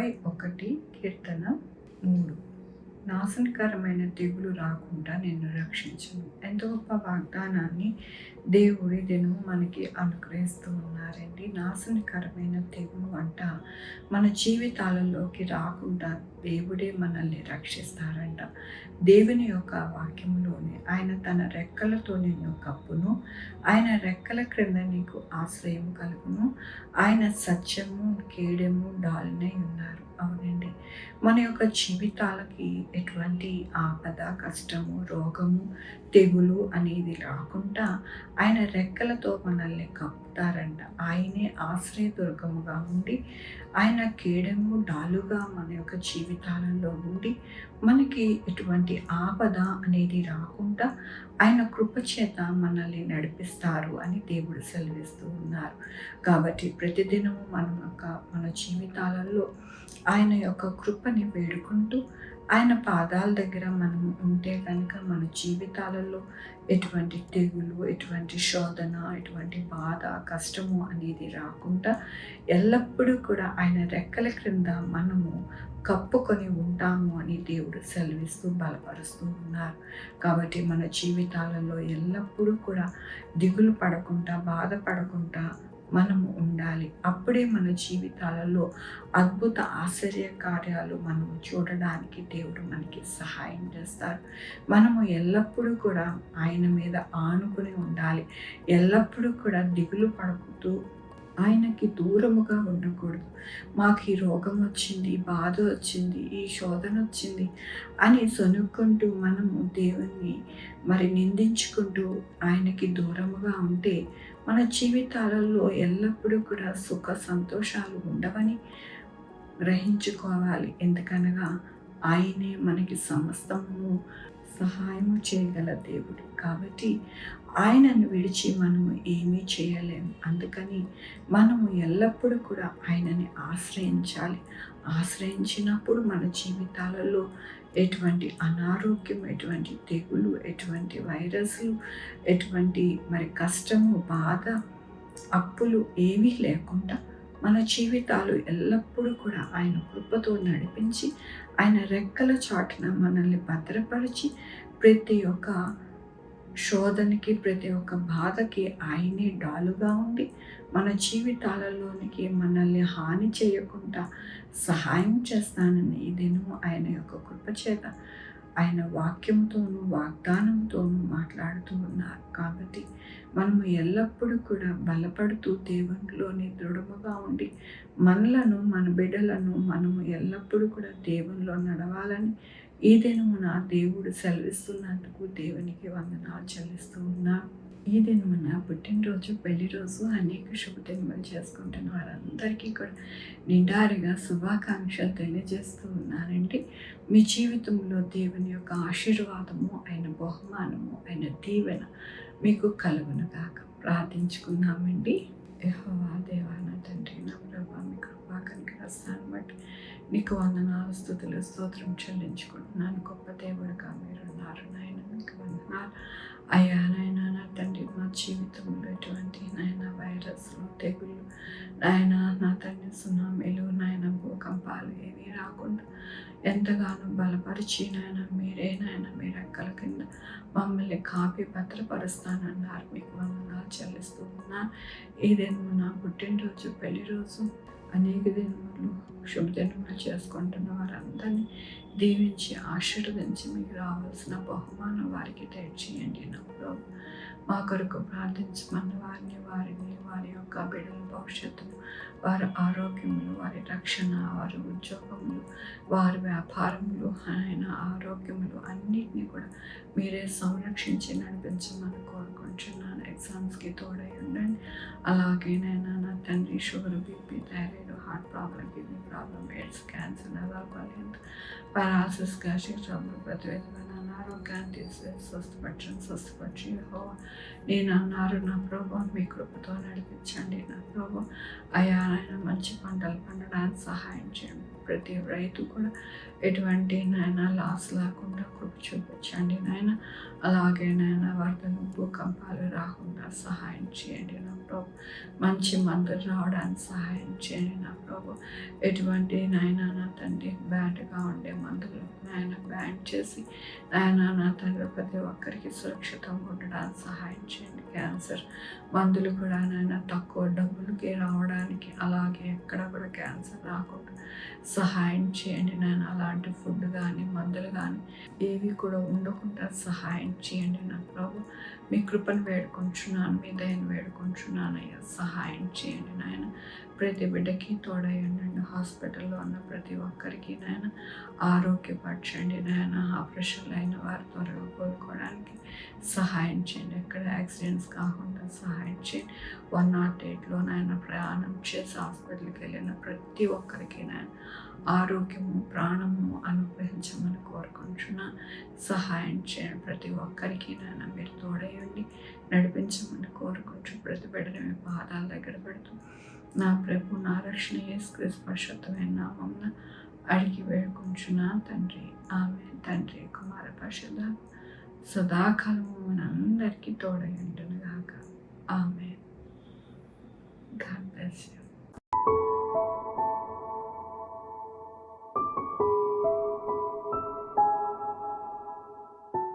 21 కీర్తన 3. నాశనకరమైన తెగులు రాకుండా నిన్ను రక్షించును. ఎంత గొప్ప వాగ్దానాన్ని దేవుడి దినం మనకి అనుగ్రహిస్తూ ఉన్నారండి. నాశనకరమైన తెగులు అంట మన జీవితాలలోకి రాకుండా దేవుడే మనల్ని రక్షిస్తారంట. దేవుని యొక్క వాక్యంలోనే ఆయన తన రెక్కలతో నిన్ను కప్పును, ఆయన రెక్కల క్రింద నీకు ఆశ్రయం కలుగును, ఆయన సత్యము కేడెము డాలునై ఉన్నారు. అవునండి, మన యొక్క జీవితాలకి ఎటువంటి ఆపద, కష్టము, రోగము, తెగులు అనేది రాకుండా ఆయన రెక్కలతో మనల్ని కప్పుతారంట. ఆయనే ఆశ్రయదుర్గముగా ఉండి, ఆయన కేడము డాలుగా మన యొక్క జీవితాలలో ఉండి మనకి ఎటువంటి ఆపద అనేది రాకుండా ఆయన కృపచేత మనల్ని నడిపిస్తారు అని దేవుడు సెలవిస్తూ ఉన్నారు. కాబట్టి ప్రతిదినము మన జీవితాలలో ఆయన యొక్క కృపని వేడుకుంటూ ఆయన పాదాల దగ్గర మనం ఉంటే కనుక మన జీవితాలలో ఎటువంటి తెగులు, ఎటువంటి శోధన, ఎటువంటి బాధ, కష్టము అనేది రాకుండా ఎల్లప్పుడూ కూడా ఆయన రెక్కల క్రింద మనము కప్పుకొని ఉంటాము అని దేవుడు సెలవిస్తూ బలపరుస్తూ ఉన్నారు. కాబట్టి మన జీవితాలలో ఎల్లప్పుడూ కూడా దిగులు పడకుండా, బాధపడకుండా మనము ఉండాలి. అప్పుడే మన జీవితాలలో అద్భుత ఆశ్చర్య కార్యాలు మనము చూడడానికి దేవుడు మనకి సహాయం చేస్తారు. మనము ఎల్లప్పుడూ కూడా ఆయన మీద ఆనుకుని ఉండాలి. ఎల్లప్పుడూ కూడా దిగులు పడుతూ ఆయనకి దూరముగా ఉండకూడదు. మాకు ఈ రోగం వచ్చింది, బాధ వచ్చింది, ఈ శోధన వచ్చింది అని సొనుక్కుంటూ మనము దేవుణ్ణి నిందించుకుంటూ ఆయనకి దూరముగా ఉంటే మన జీవితాలలో ఎల్లప్పుడూ కూడా సుఖ సంతోషాలు ఉండవని గ్రహించుకోవాలి. ఎందుకనగా ఆయనే మనకి సమస్తము సహాయము చేయగల దేవుడు. కాబట్టి ఆయనను విడిచి మనము ఏమీ చేయలేము. అందుకని మనము ఎల్లప్పుడూ కూడా ఆయనని ఆశ్రయించాలి. ఆశ్రయించినప్పుడు మన జీవితాలలో ఎటువంటి అనారోగ్యం, ఎటువంటి తెగులు, ఎటువంటి వైరస్లు, ఎటువంటి కష్టము, బాధ, అప్పులు ఏమీ లేకుండా మన జీవితాలు ఎల్లప్పుడూ కూడా ఆయన కృపతో నడిపించి ఆయన రెక్కల చాటున మనల్ని భద్రపరిచి ప్రతి ఒక్క శోధనకి, ప్రతి ఒక్క బాధకి ఆయనే డాలుగా ఉండి మన జీవితాలలోనికి మనల్ని హాని చేయకుండా సహాయం చేస్తానని ఈ దినము ఆయన యొక్క కృపచేత ఆయన వాక్యంతోనూ వాగ్దానంతోనూ మాట్లాడుతూ ఉన్నారు. కాబట్టి మనము ఎల్లప్పుడూ కూడా బలపడుతూ దేవునిలోని దృఢముగా ఉండి మనలను, మన బిడ్డలను మనము ఎల్లప్పుడూ కూడా దేవునిలో నడవాలని ఈ దినమున దేవుడు సెలవిస్తున్నందుకు దేవునికి వందనాలు చెల్లిస్తూ ఉన్నాను. ఈ దినమున పుట్టినరోజు, పెళ్లి రోజు, అనేక శుభదినములు చేసుకుంటున్న వారందరికీ కూడా నిండారుగా శుభాకాంక్షలు తెలియజేస్తూ ఉన్నానండి. మీ జీవితంలో దేవుని యొక్క ఆశీర్వాదము, ఆయన బహుమానము, ఆయన దీవెన మీకు కలుగునుగాక. ప్రార్థించుకున్నామండి. యెహోవా దేవా, నా తండ్రి, నా ప్రభువా, మీ కృపా కనికరాన్ని బట్టి నీకు వందనాలు, స్తుతులు, స్తోత్రం చెల్లించుకుంటున్నాను. గొప్ప దేవుడుగా మీరున్నారు నాయన, మీకు వందనాలు అయ్యా. నాయన నా తండ్రి, మా జీవితంలో ఎటువంటి నాయన వైరస్లు, తెగుళ్ళు, నాయన నా తండ్రి సునామీలు, నాయన భూకంపాలు ఏమీ రాకుండా ఎంతగానో బలపరిచి నాయన మీరే నాయన మీ రెక్కల కింద మమ్మల్ని కాపీ భద్రపరుస్తానన్నారు. మీకు వందనాలు చెల్లిస్తూ ఉన్నా. ఈ దినము నా పుట్టినరోజు, పెళ్లి రోజు, అనేక దినములు శుభదినములు చేసుకుంటున్న వారందరినీ దీవించి ఆశీర్వదించి మీకు రావాల్సిన బహుమానం వారికి తెచ్చేయండి. నా ప్రభు, మా కొరకు ప్రార్థించమన్న వారిని వారి యొక్క బిడ్డల భవిష్యత్తును, వారి ఆరోగ్యములు, వారి రక్షణ, వారి ఉద్యోగములు, వారి వ్యాపారములు, ఆయన ఆరోగ్యములు అన్నిటినీ కూడా మీరే సంరక్షించి నడిపించమని కోరుకుంటున్నాను. ఎగ్జామ్స్కి తోడై ఉండండి. అలాగేనైనా నా తండ్రి sugar, BP, thyroid, heart problem, kidney problem, AIDS, cancer, నరాలు, పారాలసిస్, గ్యాస్ట్రిక్ ట్రబుల్, ప్రతి విధమైన అనారోగ్యాన్ని తీసివేసి స్వస్థపరిచి యెహోవా నేను అన్నారు. నా ప్రభు మీ కృపతో నడిపించండి. నా ప్రభు అయా ఆయన మంచి పంటలు పండడానికి సహాయం చేయండి. ప్రతి రైతు కూడా ఎటువంటి నాయన లాస్ లేకుండా కృప చూపించండి నాయన. అలాగే నాయన వరదలు భూకంపాలు రాకుండా సహాయం చేయండి నా ప్రభు. మంచి మందులు రావడానికి సహాయం చేయండి నా ప్రభు. ఎటువంటి నాయన నా తండ్రి బ్యాడ్గా ఉండే మందులు నాయన బ్యాన్ చేసి నాయన నా తండ్రి ప్రతి ఒక్కరికి సురక్షితంగా ఉండడానికి సహాయం చేయండి. క్యాన్సర్ మందులు కూడా నాయన తక్కువ డబ్బులకి రావడానికి, అలాగే ఎక్కడ కూడా క్యాన్సర్ రాకుండా సహాయం చేయండి నాయన. అలాంటి ఫుడ్ కానీ మందులు కానీ ఏవి కూడా ఉండకుండా సహాయం చేయండి నా ప్రభు. మీ కృపను వేడుకుంటున్నాను, మీ దయను వేడుకుంటున్నాను అయ్యా. సహాయం చేయండి నాయన. ప్రతి బిడ్డకి తోడై ఉండండి. హాస్పిటల్లో ఉన్న ప్రతి ఒక్కరికి నాయన ఆరోగ్యపరచండి నాయన. ఆపరేషన్లు అయిన వారు త్వరగా కోలుకోవడానికి సహాయం చేయండి. ఎక్కడ యాక్సిడెంట్స్ కాకుండా సహాయం చేయండి. 108లో నాయన ప్రయాణం చేసి హాస్పిటల్కి వెళ్ళిన ప్రతి ఒక్కరికి నాయన ఆరోగ్యము ప్రాణము అనుగ్రహించమని కోరుకుంటున్నా. సహాయం చేయండి. ప్రతి ఒక్కరికి నాయన మీరు తోడయండి, నడిపించమని కోరుకుంటూ ప్రతి బిడ్డని మీ పాదాల దగ్గర పెడుతూ నా ప్రభు నా రక్షణ యేసుక్రీస్తు పరిశుద్ధమైన నామమున అడిగి వేడుకుంటున్నా తండ్రి. ఆమె తండ్రి కుమార పరిశుద్ధ సదాకాలము మనందరికీ తోడై ఉండును గాక. ఆమె. God bless you.